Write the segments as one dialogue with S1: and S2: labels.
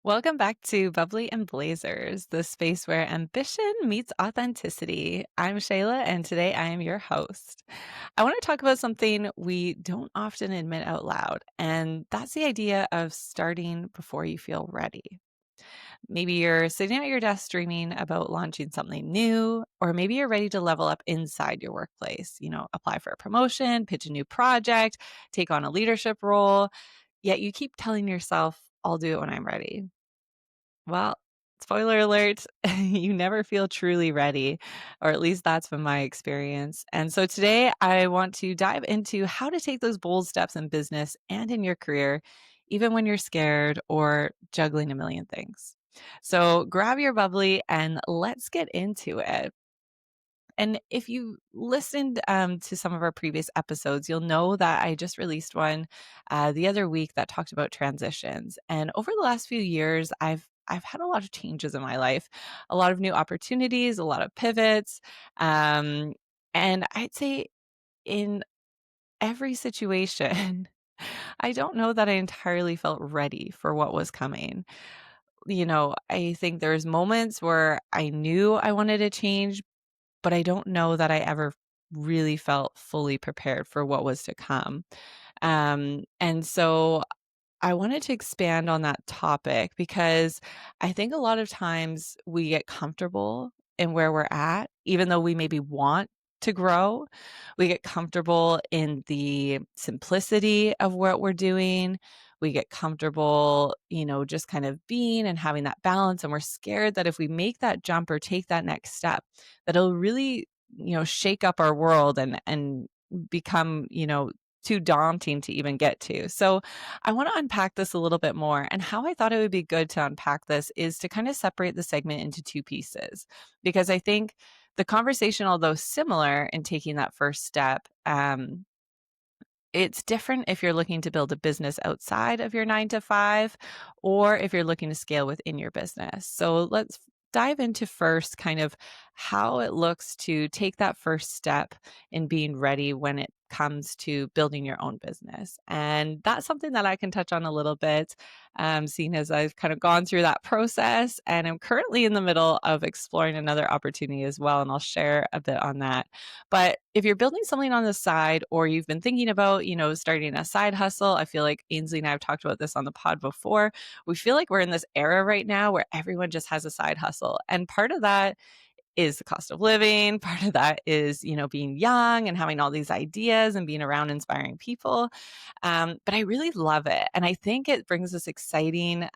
S1: Welcome back to Bubbly and Blazers, the space where ambition meets authenticity. I'm Shayla, and today I am your host. I want to talk about something we don't often admit out loud, and that's the idea of starting before you feel ready. Maybe you're sitting at your desk dreaming about launching something new, or maybe you're ready to level up inside your workplace, apply for a promotion, pitch a new project, take on a leadership role, yet you keep telling yourself, I'll do it when I'm ready. Well, spoiler alert, you never feel truly ready, or at least that's been my experience. And so today I want to dive into how to take those bold steps in business and in your career, even when you're scared or juggling a million things. So grab your bubbly and let's get into it. And if you listened to some of our previous episodes, you'll know that I just released one the other week that talked about transitions. And over the last few years, I've had a lot of changes in my life, a lot of new opportunities, a lot of pivots, um, and I'd say in every situation, I don't know that I entirely felt ready for what was coming. I think there's moments where I knew I wanted to change, but I don't know that I ever really felt fully prepared for what was to come. And so I wanted to expand on that topic because I think a lot of times we get comfortable in where we're at, even though we maybe want to grow. We get comfortable in the simplicity of what we're doing. We get comfortable, just kind of being and having that balance. And we're scared that if we make that jump or take that next step, that it'll really, shake up our world and become, too daunting to even get to. So I want to unpack this a little bit more. And how I thought it would be good to unpack this is to kind of separate the segment into two pieces, because I think the conversation, although similar in taking that first step, it's different if you're looking to build a business outside of your 9 to 5 or if you're looking to scale within your business. So let's dive into first kind of how it looks to take that first step in being ready when it comes to building your own business. And that's something that I can touch on a little bit, seeing as I've kind of gone through that process and I'm currently in the middle of exploring another opportunity as well. And I'll share a bit on that. But if you're building something on the side or you've been thinking about, starting a side hustle, I feel like Ainsley and I have talked about this on the pod before. We feel like we're in this era right now where everyone just has a side hustle. And part of that is the cost of living. Part of that is, being young and having all these ideas and being around inspiring people. But I really love it. And I think it brings this exciting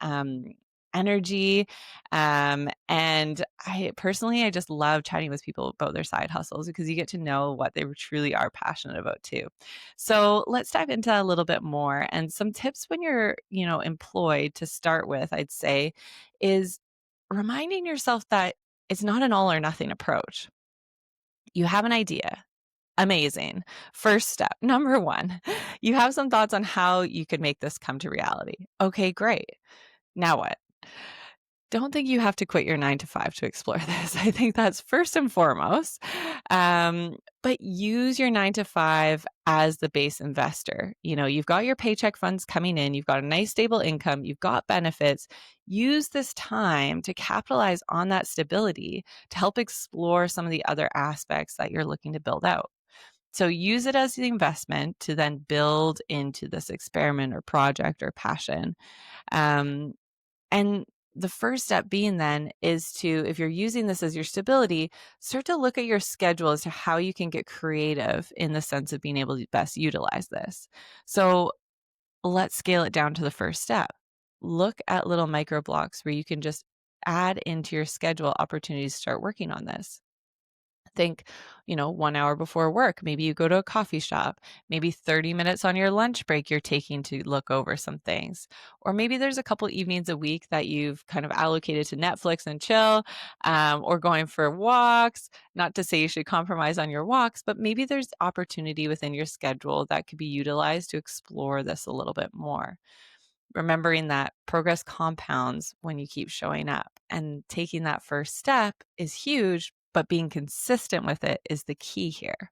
S1: energy. And I just love chatting with people about their side hustles because you get to know what they truly are passionate about too. So let's dive into a little bit more. And some tips when you're, employed to start with, I'd say, is reminding yourself that it's not an all or nothing approach. You have an idea. Amazing. First step, number one, you have some thoughts on how you could make this come to reality. Okay, great. Now what? Don't think you have to quit your 9 to 5 to explore this. I think that's first and foremost. But use your 9 to 5 as the base investor. You've got your paycheck funds coming in, you've got a nice stable income, you've got benefits. Use this time to capitalize on that stability to help explore some of the other aspects that you're looking to build out. So use it as the investment to then build into this experiment or project or passion. Um, and the first step being then is to, if you're using this as your stability, start to look at your schedule as to how you can get creative in the sense of being able to best utilize this. So let's scale it down to the first step. Look at little micro blocks where you can just add into your schedule opportunities to start working on this. Think, 1 hour before work, maybe you go to a coffee shop, maybe 30 minutes on your lunch break you're taking to look over some things. Or maybe there's a couple evenings a week that you've kind of allocated to Netflix and chill, or going for walks. Not to say you should compromise on your walks, but maybe there's opportunity within your schedule that could be utilized to explore this a little bit more. Remembering that progress compounds when you keep showing up, and taking that first step is huge, but being consistent with it is the key here.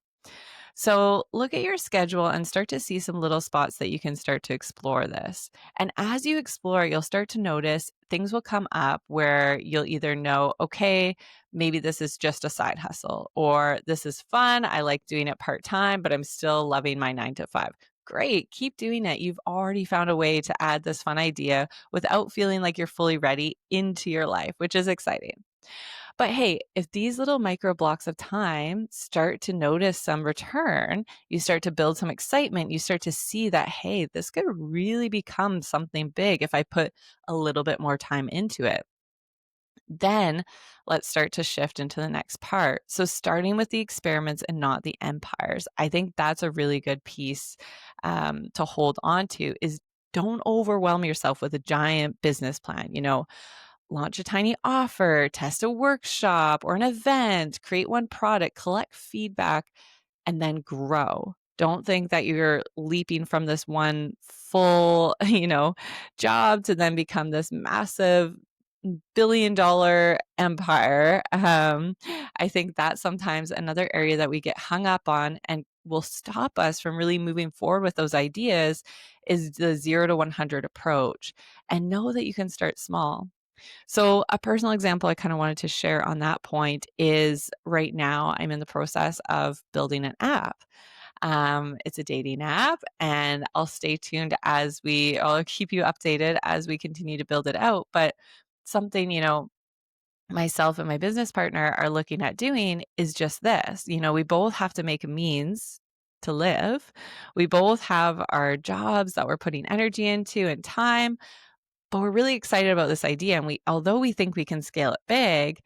S1: So look at your schedule and start to see some little spots that you can start to explore this. And as you explore, you'll start to notice things will come up where you'll either know, okay, maybe this is just a side hustle, or this is fun. I like doing it part time, but I'm still loving my 9 to 5. Great, keep doing it. You've already found a way to add this fun idea without feeling like you're fully ready into your life, which is exciting. But hey, if these little micro blocks of time start to notice some return, you start to build some excitement, you start to see that, hey, this could really become something big if I put a little bit more time into it. Then let's start to shift into the next part. So, starting with the experiments and not the empires, I think that's a really good piece to hold on to. Is don't overwhelm yourself with a giant business plan. Launch a tiny offer, test a workshop or an event, create one product, collect feedback, and then grow. Don't think that you're leaping from this one full, job to then become this massive billion-dollar empire. I think that's sometimes another area that we get hung up on and will stop us from really moving forward with those ideas is the 0 to 100 approach. And know that you can start small. So, a personal example I kind of wanted to share on that point is right now I'm in the process of building an app. It's a dating app, and I'll stay tuned I'll keep you updated as we continue to build it out. But something, myself and my business partner are looking at doing is just this. We both have to make a means to live. We both have our jobs that we're putting energy into and time, but we're really excited about this idea, and although we think we can scale it big,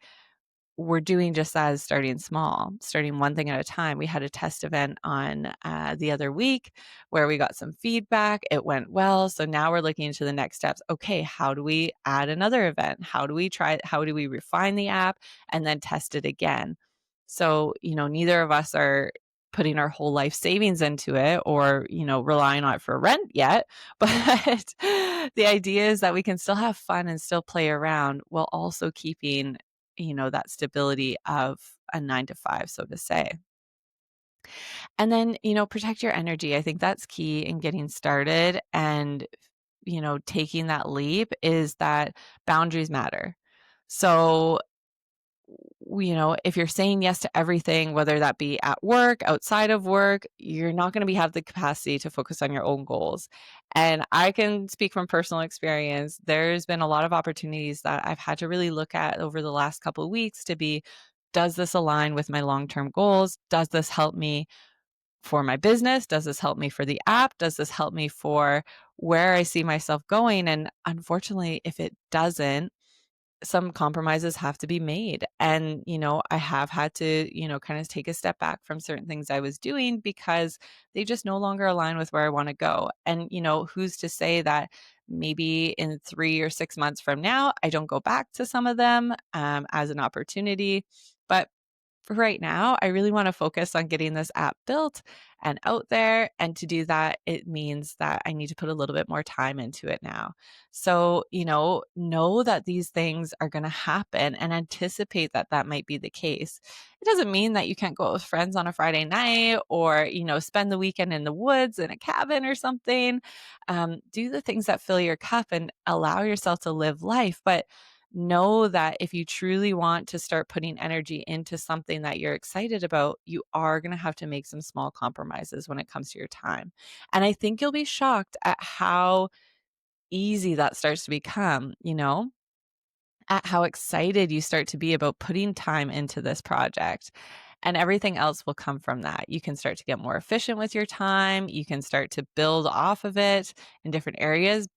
S1: we're doing just that, as starting small, starting one thing at a time. We had a test event on the other week where we got some feedback. It went well. So now we're looking into the next steps. Okay, how do we add another event? How do we refine the app and then test it again? So, neither of us are putting our whole life savings into it or, relying on it for rent yet. But the idea is that we can still have fun and still play around while also keeping, that stability of a 9 to 5, so to say. And then, protect your energy. I think that's key in getting started and, taking that leap is that boundaries matter. So, if you're saying yes to everything, whether that be at work, outside of work, you're not going to have the capacity to focus on your own goals. And I can speak from personal experience. There's been a lot of opportunities that I've had to really look at over the last couple of weeks to be, does this align with my long-term goals? Does this help me for my business? Does this help me for the app? Does this help me for where I see myself going? And unfortunately, if it doesn't, some compromises have to be made. And, I have had to, kind of take a step back from certain things I was doing because they just no longer align with where I want to go. And, who's to say that maybe in 3 or 6 months from now, I don't go back to some of them as an opportunity. But for right now, I really want to focus on getting this app built and out there. And to do that, it means that I need to put a little bit more time into it now. So, know that these things are going to happen and anticipate that that might be the case. It doesn't mean that you can't go out with friends on a Friday night or, spend the weekend in the woods in a cabin or something. Do the things that fill your cup and allow yourself to live life. But know that if you truly want to start putting energy into something that you're excited about, you are going to have to make some small compromises when it comes to your time. And I think you'll be shocked at how easy that starts to become, at how excited you start to be about putting time into this project. And everything else will come from that. You can start to get more efficient with your time. You can start to build off of it in different areas,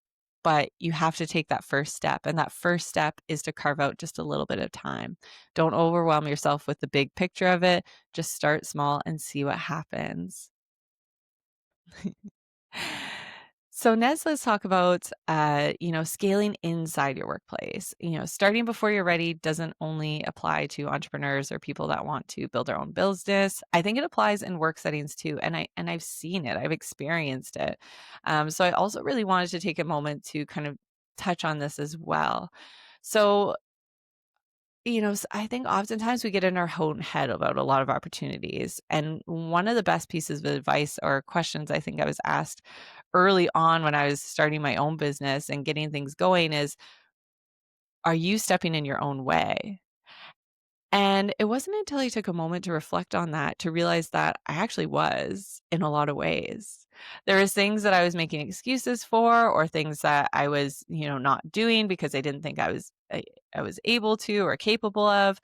S1: but you have to take that first step. And that first step is to carve out just a little bit of time. Don't overwhelm yourself with the big picture of it. Just start small and see what happens. So next, let's talk about, scaling inside your workplace. Starting before you're ready doesn't only apply to entrepreneurs or people that want to build their own business. I think it applies in work settings too, and I've seen it, I've experienced it. So I also really wanted to take a moment to kind of touch on this as well. So I think oftentimes we get in our own head about a lot of opportunities. And one of the best pieces of advice or questions I think I was asked early on when I was starting my own business and getting things going is, are you stepping in your own way? And it wasn't until I took a moment to reflect on that to realize that I actually was in a lot of ways. There was things that I was making excuses for or things that I was, not doing because I didn't think I was able to or capable of.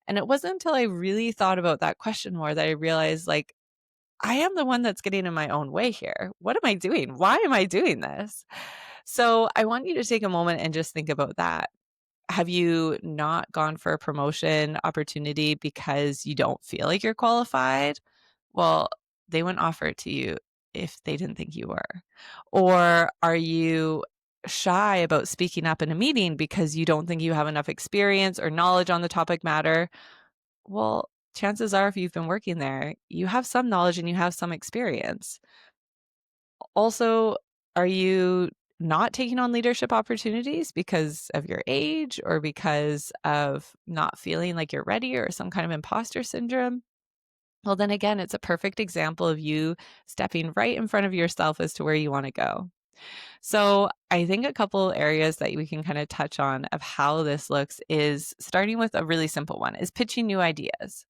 S1: And it wasn't until I really thought about that question more that I realized like I am the one that's getting in my own way here. What am I doing? Why am I doing this? So I want you to take a moment and just think about that. Have you not gone for a promotion opportunity because you don't feel like you're qualified? Well, they wouldn't offer it to you if they didn't think you were. Or are you shy about speaking up in a meeting because you don't think you have enough experience or knowledge on the topic matter? Well, chances are if you've been working there, you have some knowledge and you have some experience. Also, are you not taking on leadership opportunities because of your age or because of not feeling like you're ready or some kind of imposter syndrome? Well, then again, it's a perfect example of you stepping right in front of yourself as to where you want to go. So, I think a couple areas that we can kind of touch on of how this looks is starting with a really simple one is pitching new ideas.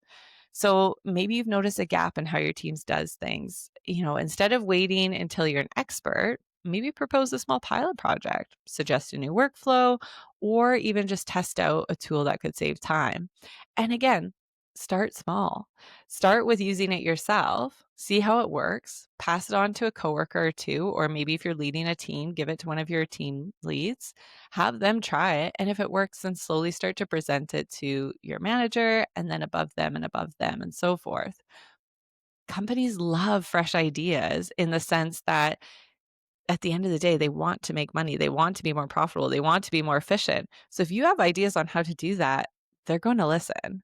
S1: So maybe you've noticed a gap in how your teams does things. Instead of waiting until you're an expert, maybe propose a small pilot project, suggest a new workflow, or even just test out a tool that could save time. And again, start small. Start with using it yourself, see how it works, pass it on to a coworker or two, or maybe if you're leading a team, give it to one of your team leads, have them try it. And if it works, then slowly start to present it to your manager and then above them and so forth. Companies love fresh ideas in the sense that at the end of the day, they want to make money. They want to be more profitable. They want to be more efficient. So if you have ideas on how to do that, they're going to listen.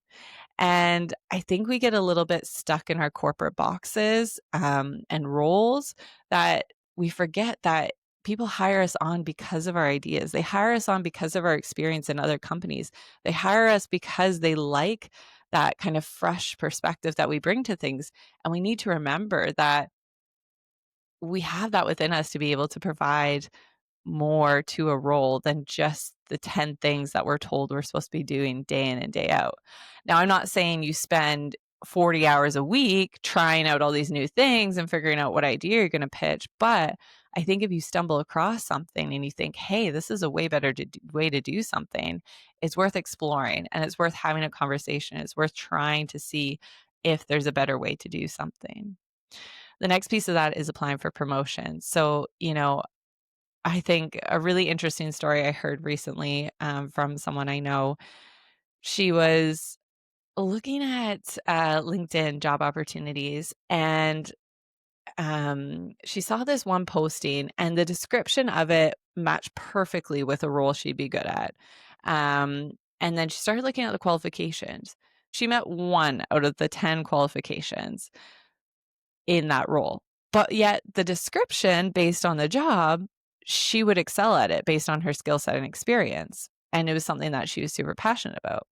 S1: And I think we get a little bit stuck in our corporate boxes and roles that we forget that people hire us on because of our ideas. They hire us on because of our experience in other companies. They hire us because they like that kind of fresh perspective that we bring to things. And we need to remember that we have that within us to be able to provide more to a role than just the 10 things that we're told we're supposed to be doing day in and day out. Now, I'm not saying you spend 40 hours a week trying out all these new things and figuring out what idea you're going to pitch, but I think if you stumble across something and you think, hey, this is a way better way to do something, it's worth exploring and it's worth having a conversation. It's worth trying to see if there's a better way to do something. The next piece of that is applying for promotion. So, I think a really interesting story I heard recently from someone I know. She was looking at LinkedIn job opportunities and she saw this one posting, and the description of it matched perfectly with a role she'd be good at. And then she started looking at the qualifications. She met one out of the 10 qualifications in that role. But yet the description based on the job, she would excel at it based on her skill set and experience. And it was something that she was super passionate about.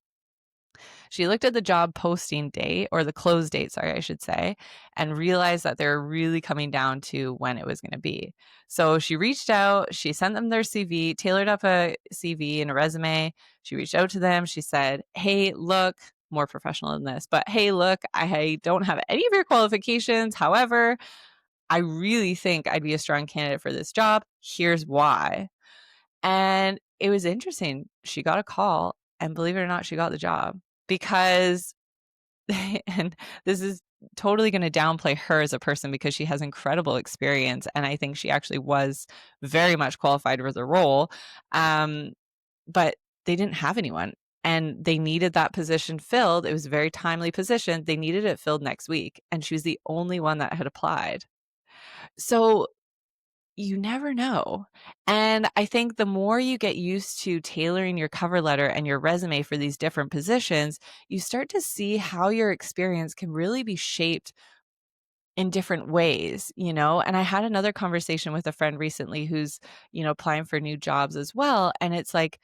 S1: She looked at the job posting date or the close date, sorry, I should say, and realized that they were really coming down to when it was going to be. So she reached out, she sent them their CV, tailored up a CV and a resume. She reached out to them. She said, hey, look, more professional than this, but hey, look, I don't have any of your qualifications. However, I really think I'd be a strong candidate for this job. Here's why. And it was interesting. She got a call, and believe it or not, she got the job because, and this is totally going to downplay her as a person because she has incredible experience. And I think she actually was very much qualified for the role. But they didn't have anyone and they needed that position filled. It was a very timely position. They needed it filled next week. And she was the only one that had applied. So you never know. And I think the more you get used to tailoring your cover letter and your resume for these different positions, you start to see how your experience can really be shaped in different ways. And I had another conversation with a friend recently who's, applying for new jobs as well. And it's like,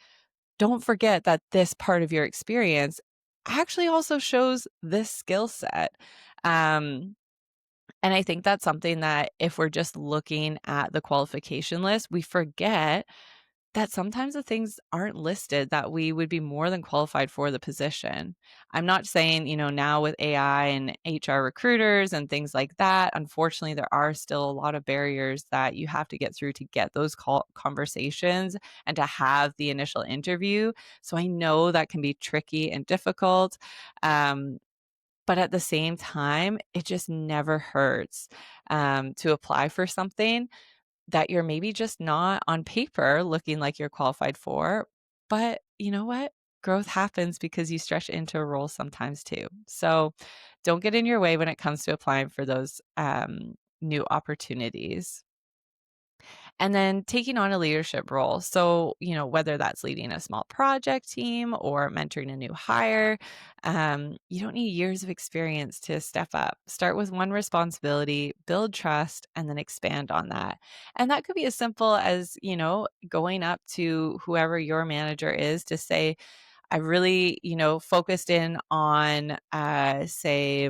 S1: don't forget that this part of your experience actually also shows this skill set. Um, and I think that's something that if we're just looking at the qualification list, we forget that sometimes the things aren't listed that we would be more than qualified for the position. I'm not saying, now with AI and HR recruiters and things like that, unfortunately, there are still a lot of barriers that you have to get through to get those conversations and to have the initial interview. So I know that can be tricky and difficult. Um, but at the same time, it just never hurts to apply for something that you're maybe just not on paper looking like you're qualified for. But you know what? Growth happens because you stretch into a role sometimes too. So don't get in your way when it comes to applying for those new opportunities. And then taking on a leadership role. So, whether that's leading a small project team or mentoring a new hire, you don't need years of experience to step up. Start with one responsibility, build trust, and then expand on that. And that could be as simple as, going up to whoever your manager is to say, I really, focused in on, say,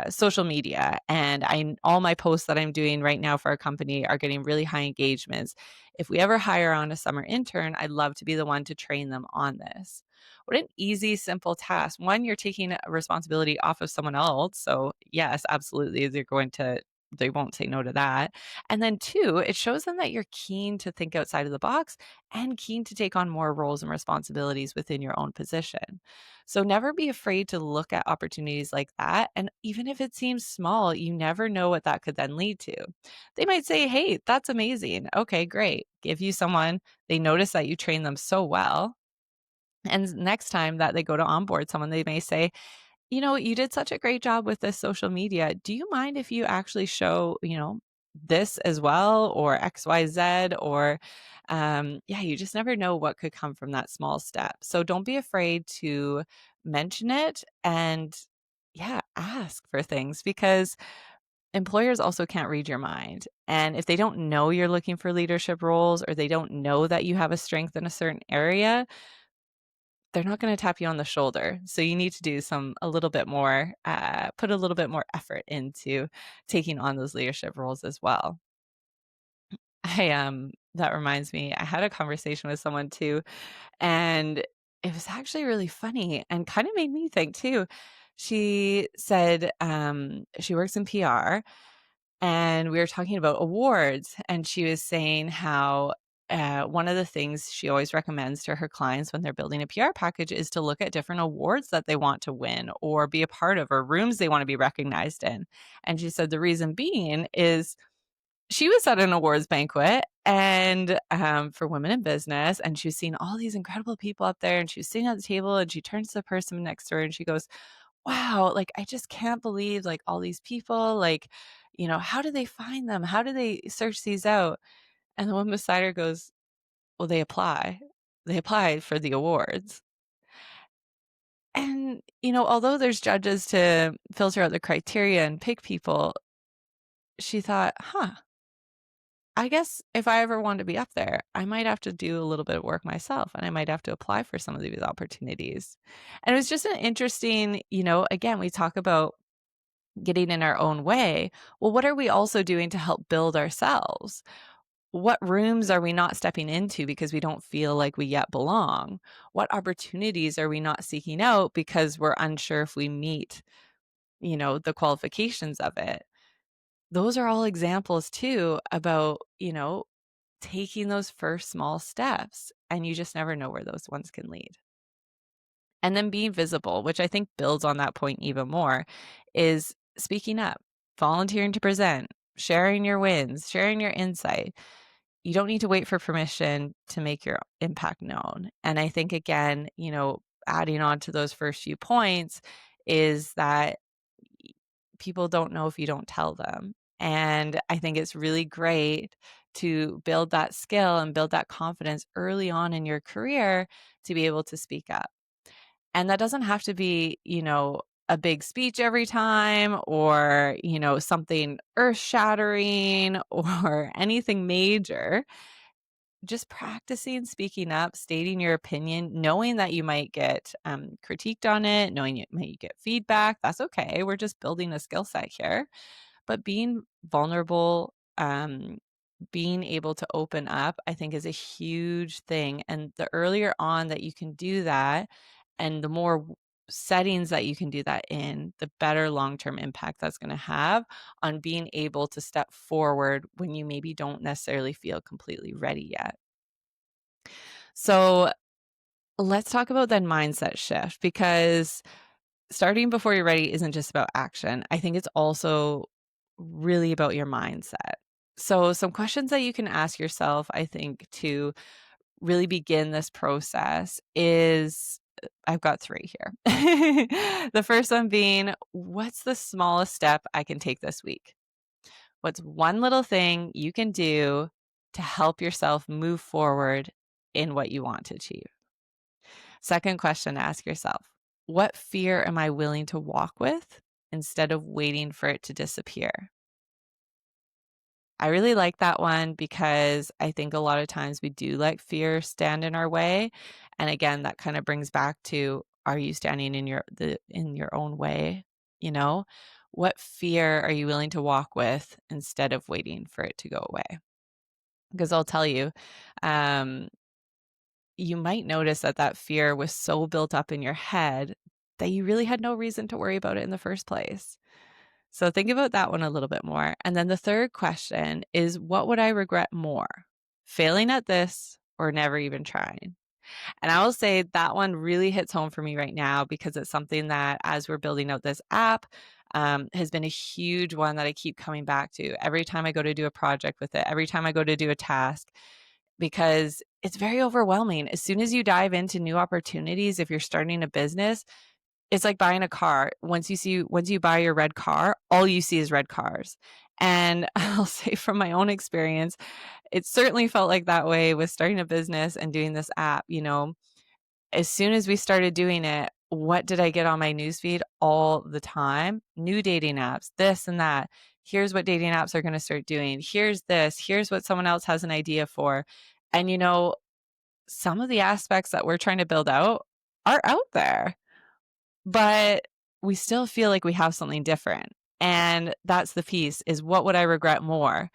S1: social media, and I all my posts that I'm doing right now for our company are getting really high engagements. If we ever hire on a summer intern, I'd love to be the one to train them on this. What an easy, simple task. One, you're taking a responsibility off of someone else. So yes, absolutely, they won't say no to that. And then two, it shows them that you're keen to think outside of the box and keen to take on more roles and responsibilities within your own position. So never be afraid to look at opportunities like that. And even if it seems small, you never know what that could then lead to. They might say, hey, that's amazing. Okay, great. Give you someone, they notice that you train them so well. And next time that they go to onboard someone, they may say, you did such a great job with this social media. Do you mind if you actually show, this as well, or XYZ, or yeah, you just never know what could come from that small step. So don't be afraid to mention it and yeah, ask for things because employers also can't read your mind. And if they don't know you're looking for leadership roles or they don't know that you have a strength in a certain area, they're not gonna tap you on the shoulder. So you need to do a little bit more, put a little bit more effort into taking on those leadership roles as well. That reminds me, I had a conversation with someone too, and it was actually really funny and kind of made me think too. She said, she works in PR and we were talking about awards, and she was saying how one of the things she always recommends to her clients when they're building a PR package is to look at different awards that they want to win or be a part of or rooms they want to be recognized in. And she said the reason being is she was at an awards banquet and for women in business, and she was seeing all these incredible people up there, and she was sitting at the table, and she turns to the person next to her and she goes, wow, like, I just can't believe, like, all these people, like, how do they find them? How do they search these out? And the one beside her goes, well, they apply. They apply for the awards. And, although there's judges to filter out the criteria and pick people, she thought, huh, I guess if I ever want to be up there, I might have to do a little bit of work myself and I might have to apply for some of these opportunities. And it was just an interesting, again, we talk about getting in our own way. Well, what are we also doing to help build ourselves? What rooms are we not stepping into because we don't feel like we yet belong? What opportunities are we not seeking out because we're unsure if we meet, the qualifications of it? Those are all examples too about, taking those first small steps, and you just never know where those ones can lead. And then being visible, which I think builds on that point even more, is speaking up, volunteering to present, sharing your wins, sharing your insight. You don't need to wait for permission to make your impact known. And I think, again, adding on to those first few points is that people don't know if you don't tell them. And I think it's really great to build that skill and build that confidence early on in your career to be able to speak up. And that doesn't have to be, a big speech every time or, something earth shattering or anything major. just practicing speaking up, stating your opinion, knowing that you might get critiqued on it, knowing you might get feedback. That's okay. We're just building a skill set here. But being vulnerable, being able to open up, I think is a huge thing. And the earlier on that you can do that, and the more settings that you can do that in, the better long-term impact that's going to have on being able to step forward when you maybe don't necessarily feel completely ready yet. So let's talk about that mindset shift, because starting before you're ready isn't just about action. I think it's also really about your mindset. So, some questions that you can ask yourself, I think, to really begin this process is I've got three here. The first one being, what's the smallest step I can take this week? What's one little thing you can do to help yourself move forward in what you want to achieve? Second question to ask yourself, what fear am I willing to walk with instead of waiting for it to disappear? I really like that one because I think a lot of times we do let fear stand in our way. And again, that kind of brings back to, are you standing in your own way? You know, what fear are you willing to walk with instead of waiting for it to go away? Because I'll tell you, um, you might notice that that fear was so built up in your head that you really had no reason to worry about it in the first place. So think about that one a little bit more. And then the third question is, what would I regret more? Failing at this or never even trying? And I will say that one really hits home for me right now, because it's something that, as we're building out this app, has been a huge one that I keep coming back to every time I go to do a project with it, every time I go to do a task, because it's very overwhelming. As soon as you dive into new opportunities, if you're starting a business, it's like buying a car. Once you buy your red car, all you see is red cars. And I'll say from my own experience, it certainly felt like that way with starting a business and doing this app. As soon as we started doing it, what did I get on my newsfeed all the time? New dating apps, this and that. Here's what dating apps are going to start doing. Here's this. Here's what someone else has an idea for. And some of the aspects that we're trying to build out are out there, but we still feel like we have something different. And that's the piece, is what would I regret more?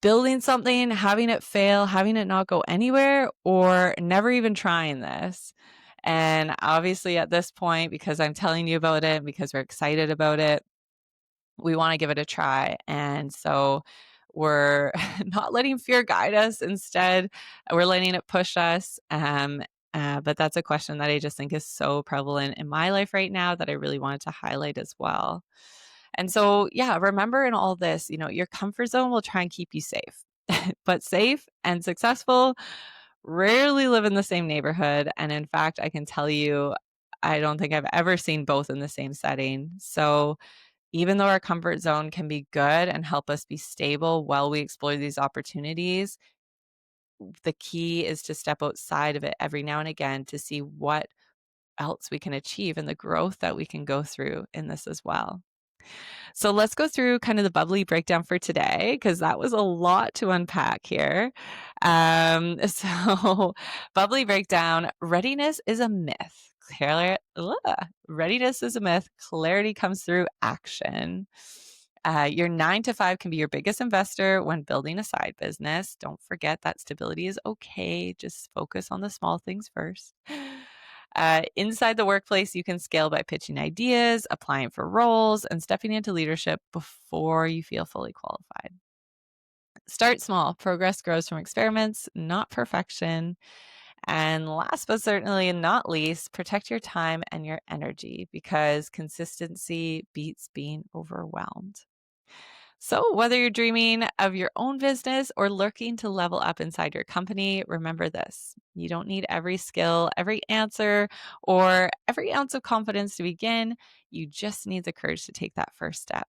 S1: Building something, having it fail, having it not go anywhere, or never even trying this? And obviously at this point, because I'm telling you about it, because we're excited about it, we want to give it a try. And so we're not letting fear guide us. Instead, we're letting it push us. But that's a question that I just think is so prevalent in my life right now that I really wanted to highlight as well. And so, yeah, remember in all this, your comfort zone will try and keep you safe, but safe and successful rarely live in the same neighborhood. And in fact, I can tell you, I don't think I've ever seen both in the same setting. So, even though our comfort zone can be good and help us be stable while we explore these opportunities, the key is to step outside of it every now and again to see what else we can achieve and the growth that we can go through in this as well. So let's go through kind of the bubbly breakdown for today, because that was a lot to unpack here. So bubbly breakdown, readiness is a myth. Readiness is a myth. Clarity comes through action. Your 9 to 5 can be your biggest investor when building a side business. Don't forget that stability is okay. Just focus on the small things first. Inside the workplace, you can scale by pitching ideas, applying for roles, and stepping into leadership before you feel fully qualified. Start small. Progress grows from experiments, not perfection. And last but certainly not least, protect your time and your energy, because consistency beats being overwhelmed. So, whether you're dreaming of your own business or looking to level up inside your company, remember this: you don't need every skill, every answer, or every ounce of confidence to begin. You just need the courage to take that first step.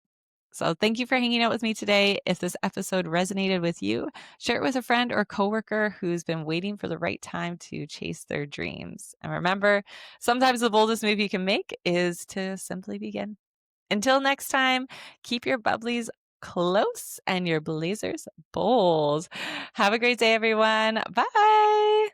S1: So, thank you for hanging out with me today. If this episode resonated with you, share it with a friend or coworker who's been waiting for the right time to chase their dreams. And remember, sometimes the boldest move you can make is to simply begin. Until next time, keep your bubblies close and your blazers bold. Have a great day, everyone. Bye.